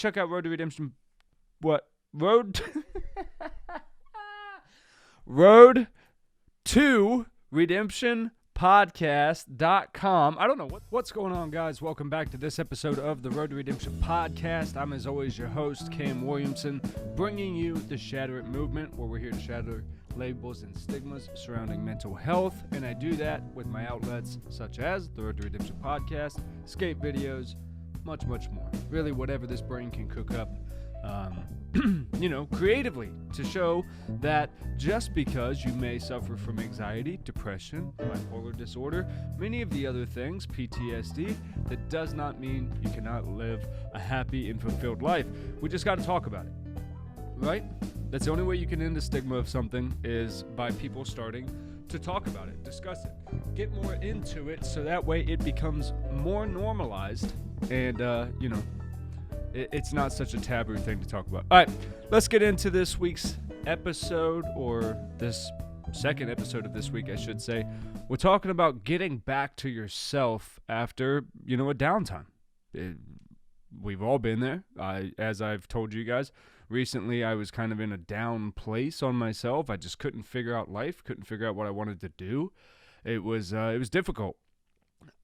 check out Road to Redemption. What? Road to Redemption podcast.com. I don't know what's going on, guys. Welcome back to this episode of the Road to Redemption podcast. I'm, as always, your host, Cam Williamson, bringing you the Shatter It movement, where we're here to shatter labels and stigmas surrounding mental health, and I do that with my outlets such as the Road to Redemption podcast, skate videos, much more. Really, whatever this brain can cook up, creatively, to show that just because you may suffer from anxiety, depression, bipolar disorder, many of the other things, PTSD, that does not mean you cannot live a happy and fulfilled life. We just got to talk about it, right? That's the only way you can end the stigma of something, is by people starting to talk about it, discuss it, get more into it, so that way it becomes more normalized and, it's not such a taboo thing to talk about. All right, let's get into this week's episode, or this second episode of this week, I should say. We're talking about getting back to yourself after, a downtime. We've all been there. As I've told you guys, recently I was kind of in a down place on myself. I just couldn't figure out life, couldn't figure out what I wanted to do. It was difficult.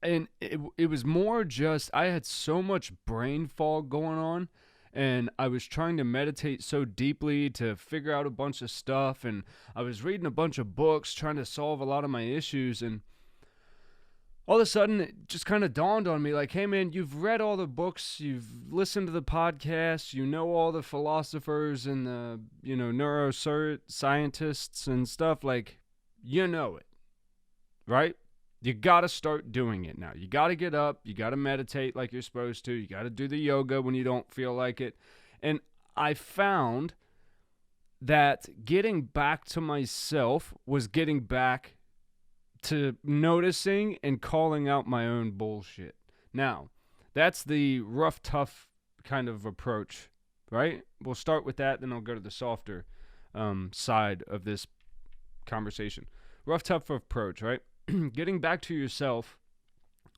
And it was more just, I had so much brain fog going on, and I was trying to meditate so deeply to figure out a bunch of stuff, and I was reading a bunch of books trying to solve a lot of my issues, and all of a sudden it just kind of dawned on me, like, hey man, you've read all the books, you've listened to the podcasts, you know all the philosophers and the, neuroscientists and stuff, like, you know it, right? You got to start doing it now. You got to get up. You got to meditate like you're supposed to. You got to do the yoga when you don't feel like it. And I found that getting back to myself was getting back to noticing and calling out my own bullshit. Now, that's the rough, tough kind of approach, right? We'll start with that, then I'll go to the softer side of this conversation. Rough, tough approach, right? Getting back to yourself,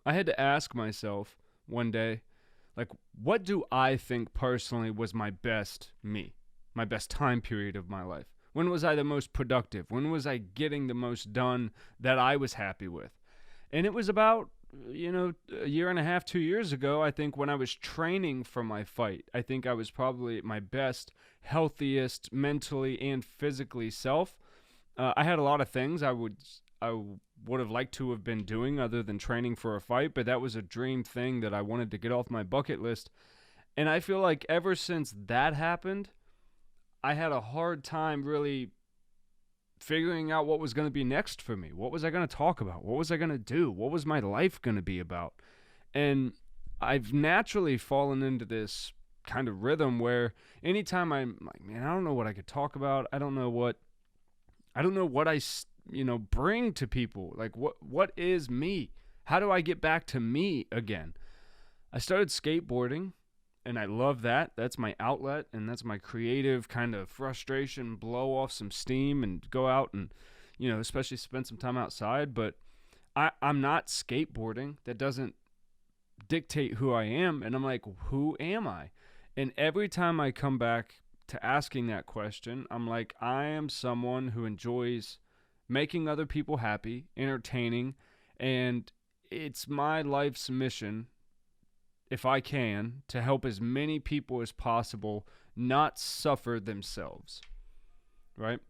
I had to ask myself one day, like, what do I think personally was my best me, my best time period of my life? When was I the most productive? When was I getting the most done that I was happy with? And it was about, a year and a half, 2 years ago, I think, when I was training for my fight. I think I was probably at my best, healthiest, mentally and physically self. I had a lot of things I would have liked to have been doing other than training for a fight, but that was a dream thing that I wanted to get off my bucket list. And I feel like ever since that happened, I had a hard time really figuring out what was going to be next for me. What was I going to talk about? What was I going to do? What was my life going to be about? And I've naturally fallen into this kind of rhythm where anytime I'm like, man, I don't know what I could talk about. I don't know what I bring to people. Like, what is me? How do I get back to me again? I started skateboarding, and I love that. That's my outlet, and that's my creative kind of frustration, blow off some steam and go out and, especially spend some time outside. But I'm not skateboarding. That doesn't dictate who I am. And I'm like, who am I? And every time I come back to asking that question, I'm like, I am someone who enjoys making other people happy, entertaining, and it's my life's mission, if I can, to help as many people as possible not suffer themselves, right?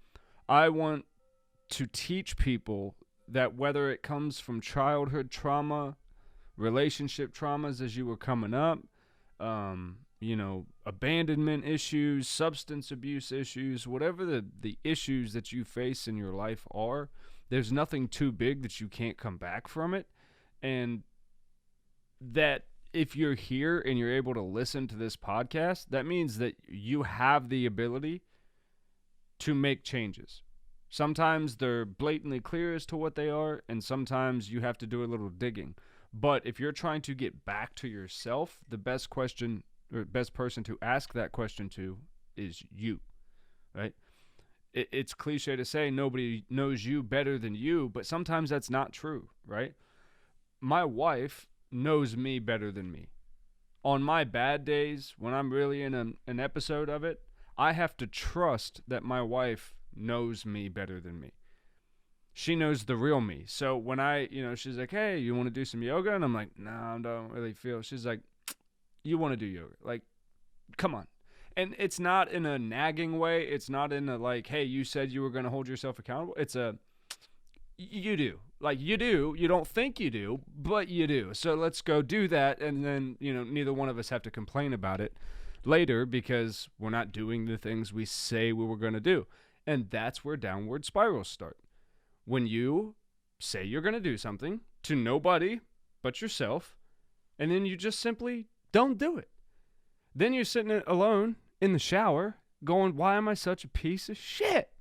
I want to teach people that whether it comes from childhood trauma, relationship traumas as you were coming up, abandonment issues, substance abuse issues, whatever the issues that you face in your life are, there's nothing too big that you can't come back from it. And that if you're here and you're able to listen to this podcast, that means that you have the ability to make changes. Sometimes they're blatantly clear as to what they are, and sometimes you have to do a little digging. But if you're trying to get back to yourself, the best question or best person to ask that question to is you, right? It's cliche to say nobody knows you better than you, but sometimes that's not true, right? My wife knows me better than me. on my bad days, when I'm really in an episode of it, I have to trust that my wife knows me better than me. She knows the real me. So when she's like, hey, you want to do some yoga? And I'm like, no, I don't really feel. She's like, you want to do yoga. Like, come on. And it's not in a nagging way. It's not in a like, hey, you said you were going to hold yourself accountable. It's a, you do. Like, you do. You don't think you do, but you do. So let's go do that. And then, neither one of us have to complain about it later because we're not doing the things we say we were going to do. And that's where downward spirals start. When you say you're going to do something to nobody but yourself, and then you just simply don't do it. Then you're sitting alone in the shower going, why am I such a piece of shit?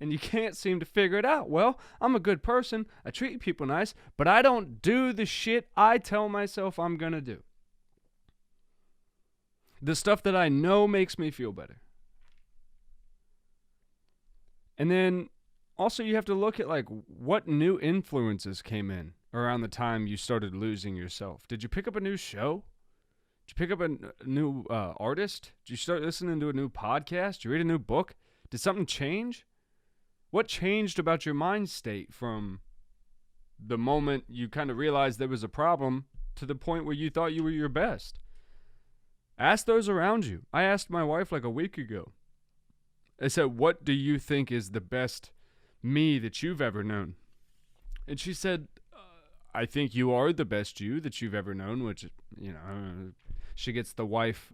And you can't seem to figure it out. Well, I'm a good person. I treat people nice, but I don't do the shit I tell myself I'm going to do. The stuff that I know makes me feel better. And then also you have to look at like what new influences came in around the time you started losing yourself. Did you pick up a new show? Did you pick up a new artist? Did you start listening to a new podcast? Did you read a new book? Did something change? What changed about your mind state from the moment you kind of realized there was a problem to the point where you thought you were your best? Ask those around you. I asked my wife like a week ago. I said, what do you think is the best me that you've ever known? And she said, I think you are the best you that you've ever known, which, she gets the wife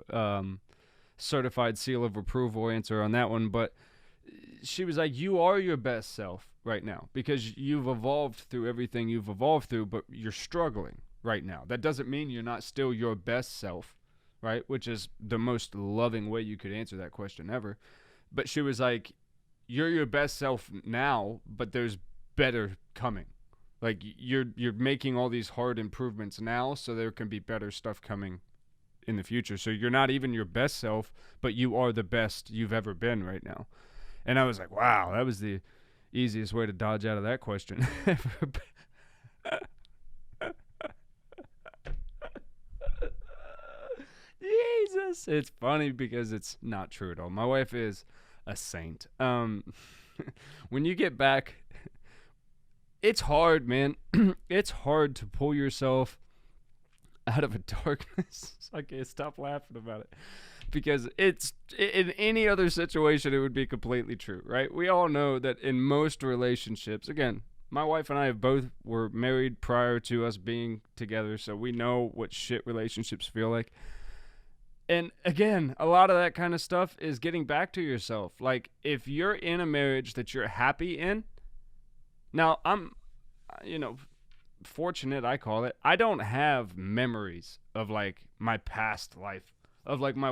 certified seal of approval answer on that one. But she was like, you are your best self right now because you've evolved through everything you've evolved through, but you're struggling right now. That doesn't mean you're not still your best self, right? Which is the most loving way you could answer that question ever. But she was like, you're your best self now, but there's better coming. Like you're making all these hard improvements now, so there can be better stuff coming in the future. So you're not even your best self, but you are the best you've ever been right now. And I was like, wow, that was the easiest way to dodge out of that question. Jesus. It's funny because it's not true at all. My wife is a saint. When you get back, it's hard, man. It's hard to pull yourself out of a darkness. I can't stop laughing about it. Because it's, in any other situation, it would be completely true, right? We all know that in most relationships, again, my wife and I both were married prior to us being together, so we know what shit relationships feel like. And again, a lot of that kind of stuff is getting back to yourself. Like, if you're in a marriage that you're happy in, now I'm, fortunate, I call it. I don't have memories of like my past life, of like my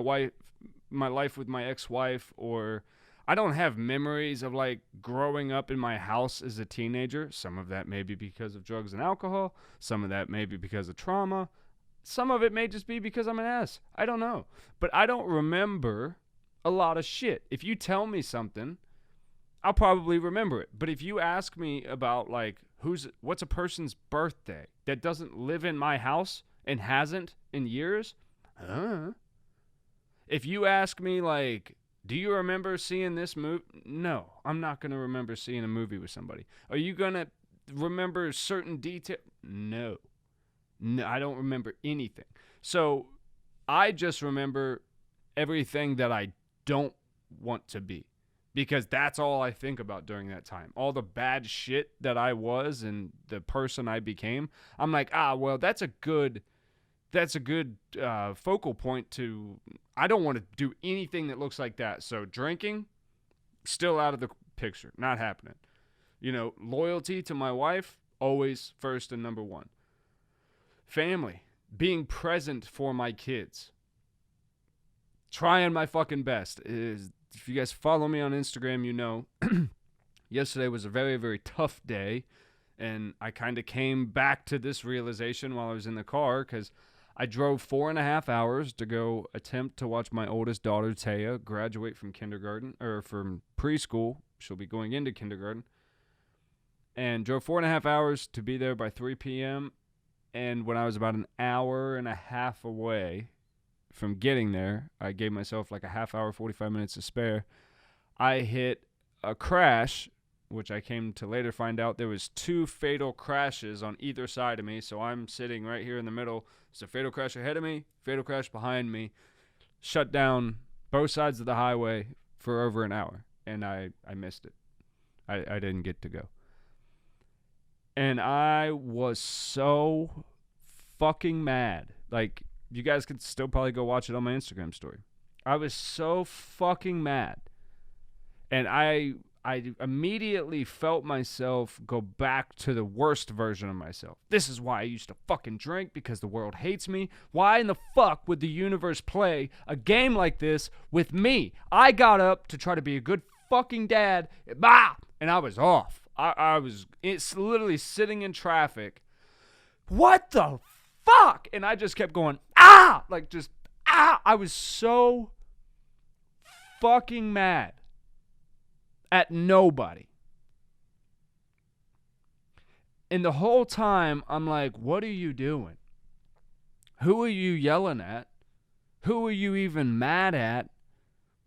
life with my ex-wife, or I don't have memories of like growing up in my house as a teenager. Some of that may be because of drugs and alcohol. Some of that may be because of trauma. Some of it may just be because I'm an ass. I don't know. But I don't remember a lot of shit. If you tell me something, I'll probably remember it. But if you ask me about like what's a person's birthday that doesn't live in my house and hasn't in years, if you ask me like, do you remember seeing this movie? No, I'm not going to remember seeing a movie with somebody. Are you going to remember certain details? No, I don't remember anything. So I just remember everything that I don't want to be, because that's all I think about during that time. All the bad shit that I was and the person I became. I'm like, well, that's a good focal point to, I don't want to do anything that looks like that. So drinking, still out of the picture, not happening. Loyalty to my wife, always first and number one. Family, being present for my kids, trying my fucking best. If you guys follow me on Instagram, yesterday was a very, very tough day, and I kind of came back to this realization while I was in the car, because I drove 4.5 hours to go attempt to watch my oldest daughter, Taya, graduate from from preschool. She'll be going into kindergarten. And drove 4.5 hours to be there by 3 p.m., and when I was about an hour and a half away, from getting there, I gave myself like a half hour, 45 minutes to spare. I hit a crash, which I came to later find out there was 2 fatal crashes on either side of me. So I'm sitting right here in the middle. There's a fatal crash ahead of me, fatal crash behind me. Shut down both sides of the highway for over an hour, and I missed it. I didn't get to go. And I was so fucking mad. Like, you guys could still probably go watch it on my Instagram story. I was so fucking mad. And I immediately felt myself go back to the worst version of myself. This is why I used to fucking drink, because the world hates me. Why in the fuck would the universe play a game like this with me? I got up to try to be a good fucking dad, and I was off. It's literally sitting in traffic. What the fuck? And I just kept going, like just, I was so fucking mad at nobody. And the whole time, I'm like, what are you doing? Who are you yelling at? Who are you even mad at?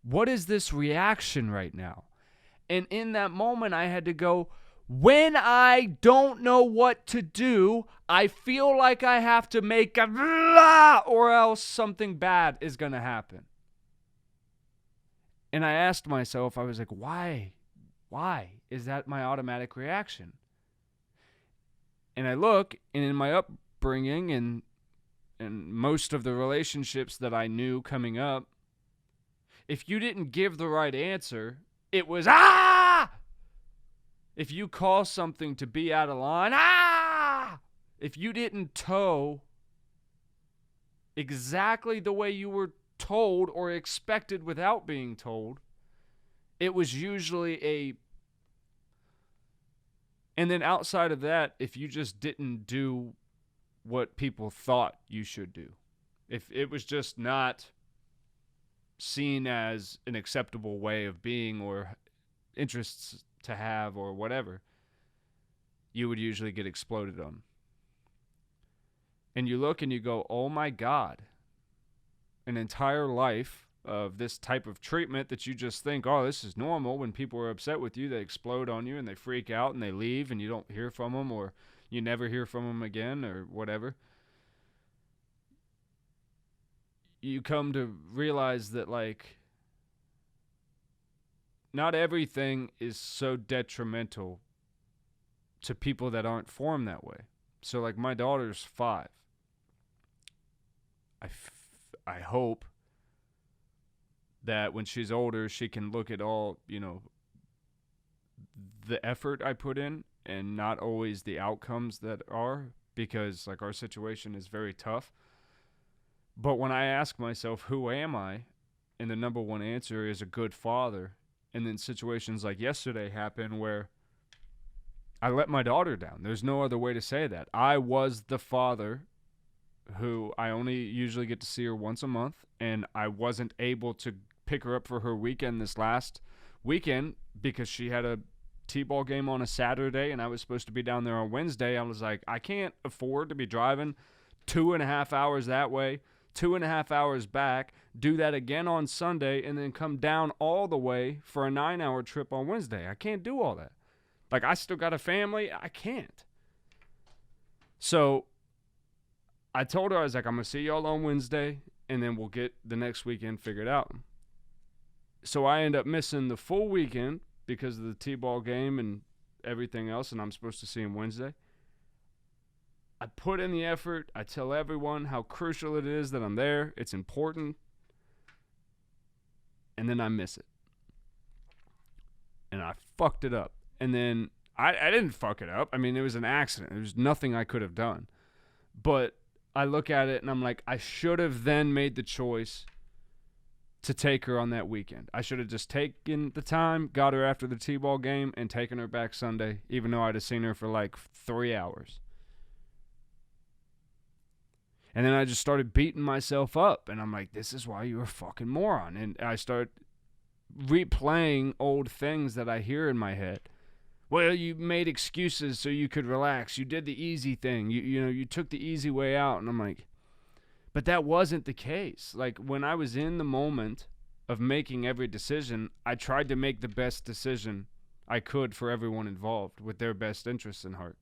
What is this reaction right now? And in that moment, I had to go, when I don't know what to do, I feel like I have to make a blah, or else something bad is going to happen. And I asked myself, I was like, why? Why is that my automatic reaction? And I look, and in my upbringing and most of the relationships that I knew coming up, if you didn't give the right answer, it was If you call something to be out of line, If you didn't toe exactly the way you were told or expected without being told, it was usually and then outside of that, if you just didn't do what people thought you should do, if it was just not seen as an acceptable way of being or interests to have or whatever, you would usually get exploded on. And you look and you go, oh my God, an entire life of this type of treatment that you just think, oh, this is normal. When people are upset with you, they explode on you and they freak out and they leave and you don't hear from them, or you never hear from them again, or whatever. You come to realize that, like, not everything is so detrimental to people that aren't formed that way. So, like, my daughter's 5. I hope that when she's older, she can look at all, the effort I put in and not always the outcomes that are, because, like, our situation is very tough. But when I ask myself, who am I? And the number one answer is a good father. And then situations like yesterday happen where I let my daughter down. There's no other way to say that. I was the father who I only usually get to see her once a month, and I wasn't able to pick her up for her weekend this last weekend because she had a t-ball game on a Saturday and I was supposed to be down there on Wednesday. I was like, I can't afford to be driving 2.5 hours that way, 2.5 hours back, do that again on Sunday, and then come down all the way for a 9-hour trip on Wednesday. I can't do all that. Like, I still got a family. I can't. So I told her, I was like, I'm going to see y'all on Wednesday, and then we'll get the next weekend figured out. So I end up missing the full weekend because of the t-ball game and everything else, and I'm supposed to see him Wednesday. I put in the effort. I tell everyone how crucial it is that I'm there. It's important. And then I miss it. And I fucked it up. And then I didn't fuck it up. I mean, it was an accident. There was nothing I could have done. But I look at it and I'm like, I should have then made the choice to take her on that weekend. I should have just taken the time, got her after the t-ball game, and taken her back Sunday, even though I'd have seen her for like 3 hours. And then I just started beating myself up. And I'm like, this is why you're a fucking moron. And I start replaying old things that I hear in my head. Well, you made excuses so you could relax. You did the easy thing. You took the easy way out. And I'm like, But that wasn't the case. Like, when I was in the moment of making every decision, I tried to make the best decision I could for everyone involved with their best interests in heart.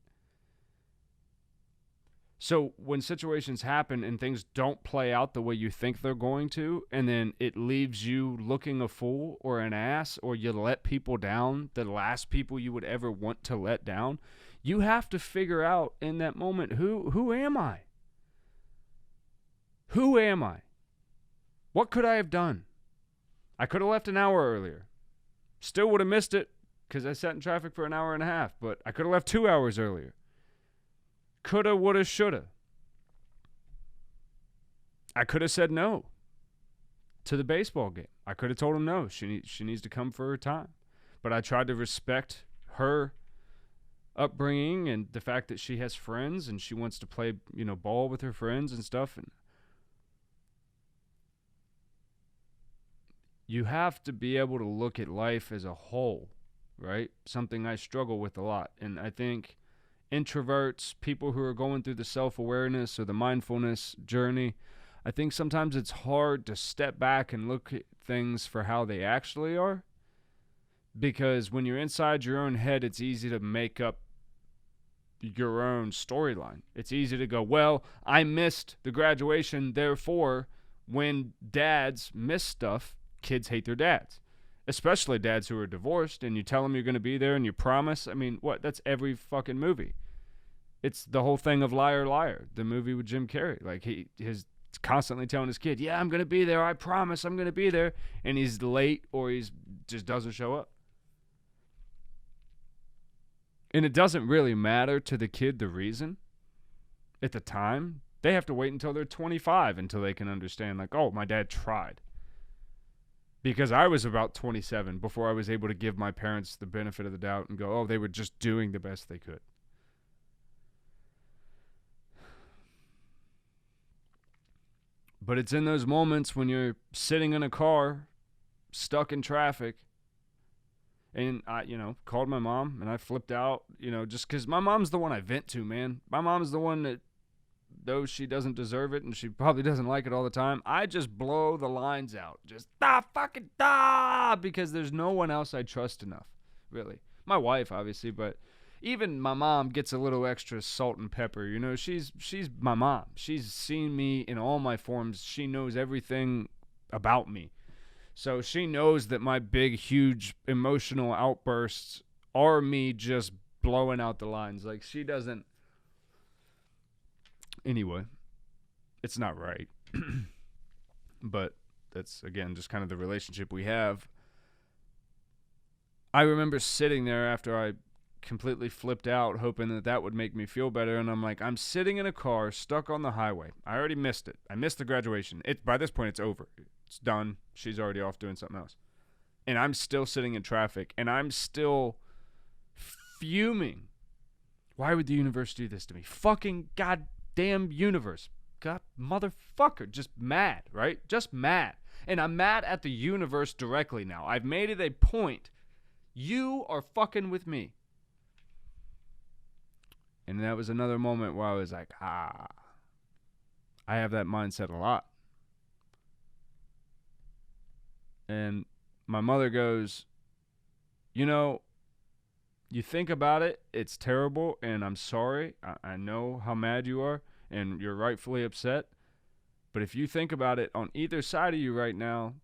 So when situations happen and things don't play out the way you think they're going to, and then it leaves you looking a fool or an ass, or you let people down, the last people you would ever want to let down, you have to figure out in that moment, who am I? Who am I? What could I have done? I could have left an hour earlier. Still would have missed it because I sat in traffic for an hour and a half, but I could have left 2 hours earlier. Coulda, woulda, shoulda. I could have said no to the baseball game. I could have told him no. She needs to come for her time. But I tried to respect her upbringing and the fact that she has friends and she wants to play, ball with her friends and stuff. And you have to be able to look at life as a whole, right? Something I struggle with a lot. And I think introverts, people who are going through the self-awareness or the mindfulness journey, I think sometimes it's hard to step back and look at things for how they actually are, because when you're inside your own head, it's easy to make up your own storyline. It's easy to go, well, I missed the graduation, therefore when dads miss stuff, kids hate their dads. Especially dads who are divorced, and you tell them you're going to be there and you promise. I mean, that's every fucking movie. It's the whole thing of Liar, Liar, the movie with Jim Carrey. Like, he's constantly telling his kid, yeah, I'm going to be there. I promise I'm going to be there. And he's late, or he's just doesn't show up. And it doesn't really matter to the kid the reason at the time. They have to wait until they're 25 until they can understand, like, oh, my dad tried. Because I was about 27 before I was able to give my parents the benefit of the doubt and go, oh, they were just doing the best they could. But it's in those moments when you're sitting in a car, stuck in traffic, and I, called my mom and I flipped out, just because my mom's the one I vent to, man. My mom's the one that, though she doesn't deserve it and she probably doesn't like it all the time, I just blow the lines out. Just fucking because there's no one else I trust enough, really. My wife, obviously, but even my mom gets a little extra salt and pepper. She's my mom. She's seen me in all my forms. She knows everything about me. So she knows that my big, huge emotional outbursts are me just blowing out the lines. Like, she doesn't. Anyway, it's not right. But that's, again, just kind of the relationship we have. I remember sitting there after I completely flipped out, hoping that would make me feel better. And I'm like, I'm sitting in a car stuck on the highway. I already missed it. I missed the graduation. By this point, it's over. It's done. She's already off doing something else. And I'm still sitting in traffic. And I'm still fuming. Why would the universe do this to me? Fucking goddamn universe. God, motherfucker. Just mad, right? Just mad. And I'm mad at the universe directly now. I've made it a point. You are fucking with me. And that was another moment where I was like, I have that mindset a lot. And my mother goes, you think about it, it's terrible, and I'm sorry. I know how mad you are, and you're rightfully upset. But if you think about it, on either side of you right now,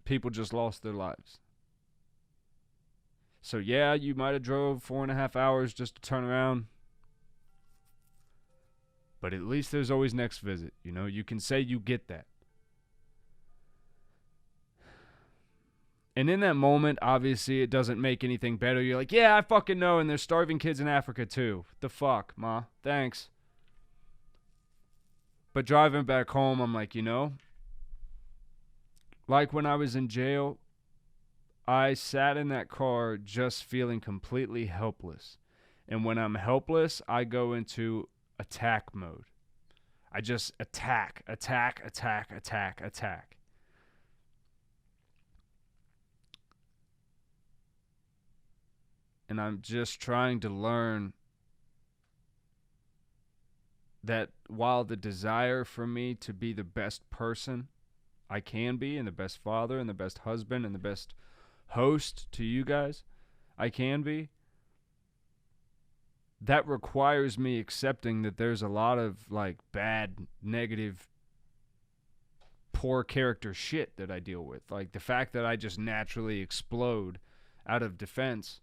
people just lost their lives. So yeah, you might have drove 4.5 hours just to turn around. But at least there's always next visit. You can say you get that. And in that moment, obviously, it doesn't make anything better. You're like, yeah, I fucking know, and there's starving kids in Africa too. The fuck, Ma? Thanks. But driving back home, I'm like, like when I was in jail, I sat in that car just feeling completely helpless. And when I'm helpless, I go into attack mode. I just attack. And I'm just trying to learn that while the desire for me to be the best person I can be, and the best father, and the best husband, and the best host to you guys I can be, that requires me accepting that there's a lot of like bad, negative, poor character shit that I deal with. Like the fact that I just naturally explode out of defense,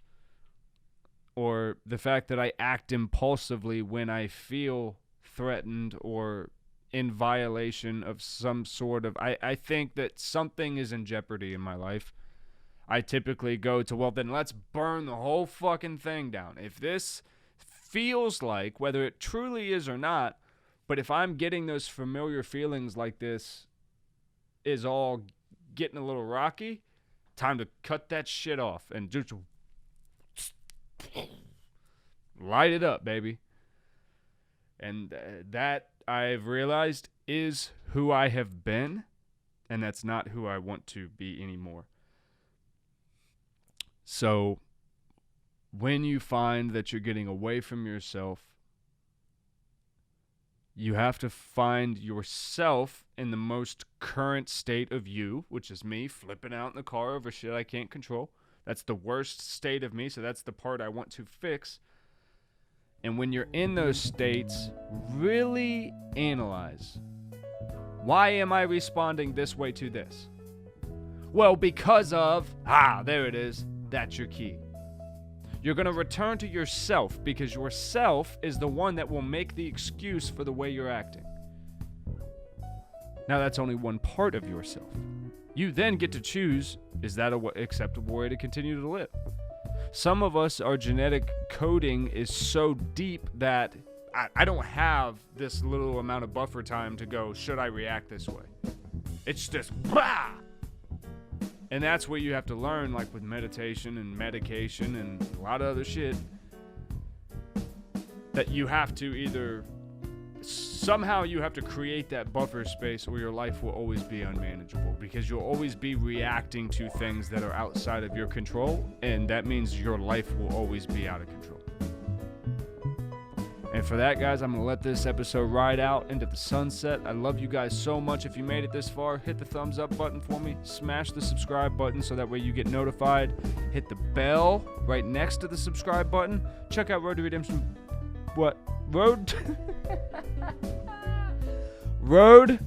or the fact that I act impulsively when I feel threatened or in violation of some sort of, I think that something is in jeopardy in my life. I typically go to, well, then let's burn the whole fucking thing down. If this feels like, whether it truly is or not, but if I'm getting those familiar feelings like this is all getting a little rocky, time to cut that shit off and just light it up, baby. And that, I've realized, is who I have been, and that's not who I want to be anymore. So when you find that you're getting away from yourself, you have to find yourself in the most current state of you, which is me flipping out in the car over shit I can't control. That's the worst state of me, so that's the part I want to fix. And when you're in those states, really analyze. Why am I responding this way to this? Well, because of, there it is. That's your key. You're going to return to yourself, because yourself is the one that will make the excuse for the way you're acting. Now, that's only one part of yourself. You then get to choose, is that an acceptable way to continue to live? Some of us, our genetic coding is so deep that I don't have this little amount of buffer time to go, should I react this way? It's just, bah! And that's what you have to learn, like with meditation and medication and a lot of other shit, that you have to either, somehow you have to create that buffer space, or your life will always be unmanageable, because you'll always be reacting to things that are outside of your control, and that means your life will always be out of control. And for that, guys, I'm going to let this episode ride out into the sunset. I love you guys so much. If you made it this far, hit the thumbs up button for me. Smash the subscribe button so that way you get notified. Hit the bell right next to the subscribe button. Check out Road to Redemption. Road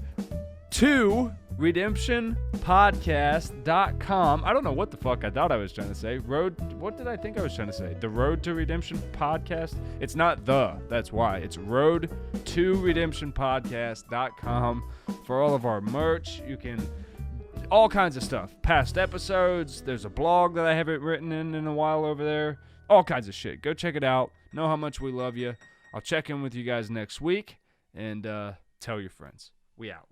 to Redemption Podcast.com. I don't know what the fuck I thought I was trying to say. What did I think I was trying to say? The Road to Redemption Podcast? It's not that's why. It's Road to Redemption Podcast.com for all of our merch. You can, all kinds of stuff. Past episodes. There's a blog that I haven't written in a while over there. All kinds of shit. Go check it out. Know how much we love you. I'll check in with you guys next week, and tell your friends. We out.